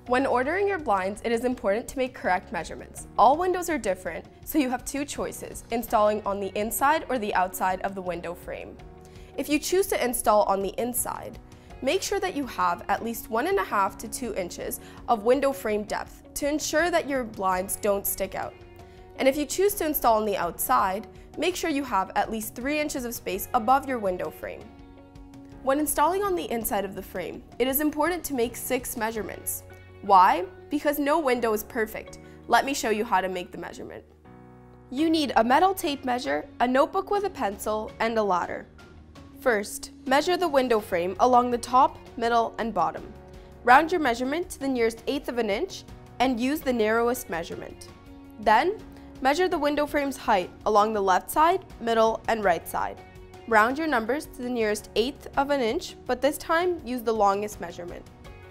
When ordering your blinds, it is important to make correct measurements. All windows are different, so you have two choices, installing on the inside or the outside of the window frame. If you choose to install on the inside, make sure that you have at least 1.5 to 2 inches of window frame depth to ensure that your blinds don't stick out. And if you choose to install on the outside, make sure you have at least 3 inches of space above your window frame. When installing on the inside of the frame, it is important to make 6 measurements. Why? Because no window is perfect. Let me show you how to make the measurement. You need a metal tape measure, a notebook with a pencil, and a ladder. First, measure the window frame along the top, middle, and bottom. Round your measurement to the nearest 1/8 of an inch and use the narrowest measurement. Then, measure the window frame's height along the left side, middle, and right side. Round your numbers to the nearest 1/8 of an inch, but this time use the longest measurement.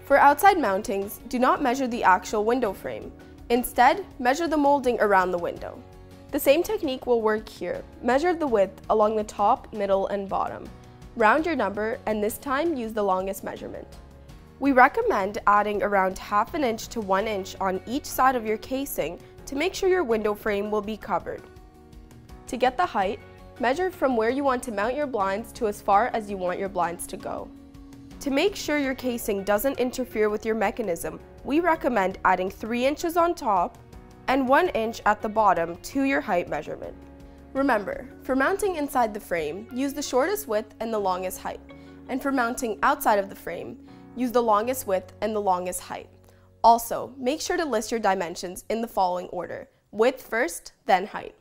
For outside mountings, do not measure the actual window frame. Instead, measure the molding around the window. The same technique will work here. Measure the width along the top, middle, and bottom. Round your number, and this time use the longest measurement. We recommend adding around 1/2 inch to 1 inch on each side of your casing to make sure your window frame will be covered. To get the height, measure from where you want to mount your blinds to as far as you want your blinds to go. To make sure your casing doesn't interfere with your mechanism, we recommend adding 3 inches on top and 1 inch at the bottom to your height measurement. Remember, for mounting inside the frame, use the shortest width and the longest height. And for mounting outside of the frame, use the longest width and the longest height. Also, make sure to list your dimensions in the following order: width first, then height.